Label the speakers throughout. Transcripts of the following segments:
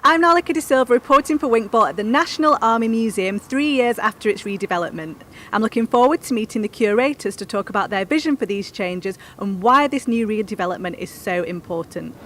Speaker 1: I'm Nalika De Silva reporting for WinkBall at the National Army Museum 3 years after its redevelopment. I'm looking forward to meeting the curators to talk about their vision for these changes and why this new redevelopment is so important.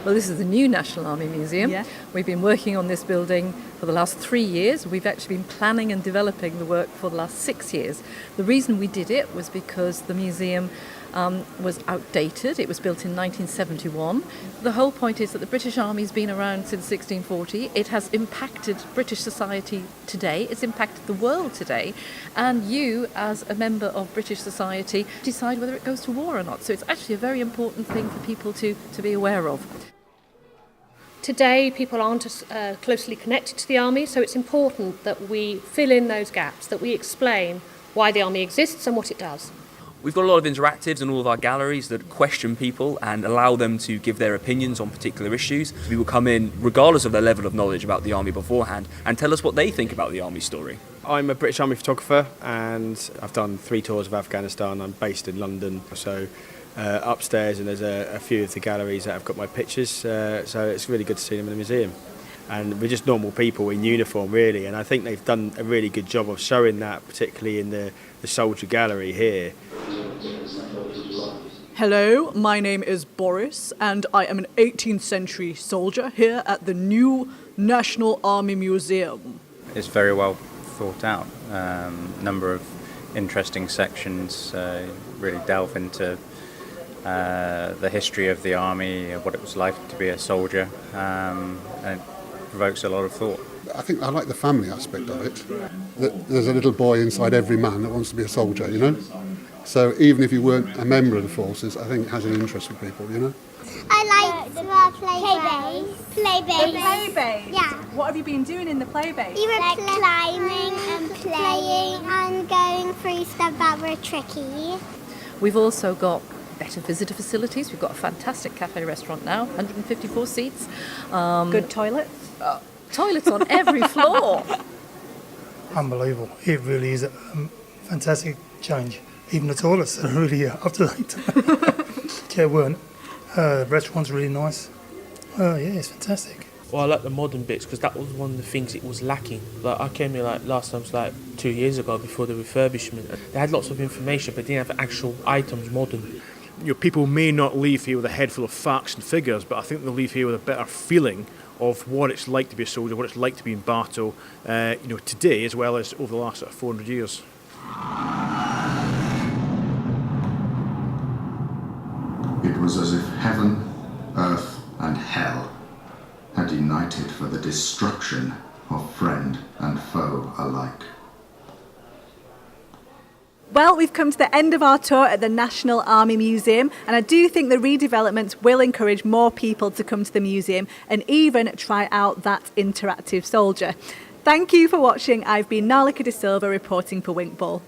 Speaker 2: Well, this is the new National Army Museum.
Speaker 1: Yeah.
Speaker 2: We've been working on this building for the last 3 years. We've actually been planning and developing the work for the last 6 years. The reason we did it was because the museum was outdated. It was built in 1971. The whole point is that the British Army's been around since 1640. It has impacted British society today. It's impacted the world today. And you, as a member of British society, decide whether it goes to war or not. So it's actually a very important thing for people to be aware of.
Speaker 3: Today, people aren't as closely connected to the Army, so it's important that we fill in those gaps, that we explain why the Army exists and what it does.
Speaker 4: We've got a lot of interactives in all of our galleries that question people and allow them to give their opinions on particular issues. People come in, regardless of their level of knowledge about the Army beforehand, and tell us what they think about the Army story.
Speaker 5: I'm a British Army photographer and I've done 3 tours of Afghanistan. I'm based in London, so upstairs and there's a few of the galleries that have got my pictures, so it's really good to see them in the museum. And we're just normal people in uniform, really, and I think they've done a really good job of showing that, particularly in the soldier gallery here.
Speaker 1: Hello, my name is Boris and I am an 18th century soldier here at the new National Army Museum.
Speaker 6: It's very well thought out. Number of interesting sections, really delve into the history of the Army, what it was like to be a soldier, and it provokes a lot of thought.
Speaker 7: I think I like the family aspect of it. That there's a little boy inside every man that wants to be a soldier, you know? So even if you weren't a member of the forces, I think it has an interest for people, you know?
Speaker 8: I like the play base.
Speaker 1: The play base?
Speaker 8: Yeah.
Speaker 1: What have you been doing in the play base?
Speaker 8: We were climbing and playing and going through stuff that were tricky.
Speaker 2: We've also got better visitor facilities. We've got a fantastic cafe restaurant now, 154 seats.
Speaker 1: Good toilets?
Speaker 2: Toilets on every floor.
Speaker 9: Unbelievable. It really is a fantastic change. Even the toilets are really up to date. Yeah, weren't. The restaurant's really nice. Yeah, it's fantastic.
Speaker 10: Well, I like the modern bits because that was one of the things it was lacking. Like I came here last time, 2 years ago before the refurbishment. They had lots of information, but didn't have actual items modern.
Speaker 5: People may not leave here with a head full of facts and figures, but I think they'll leave here with a better feeling of what it's like to be a soldier, what it's like to be in battle, today as well as over the last 400 years.
Speaker 11: It was as if heaven, earth and hell had united for the destruction of friend and foe alike.
Speaker 1: Well, we've come to the end of our tour at the National Army Museum, and I do think the redevelopments will encourage more people to come to the museum and even try out that interactive soldier. Thank you for watching. I've been Nalika De Silva reporting for WinkBall.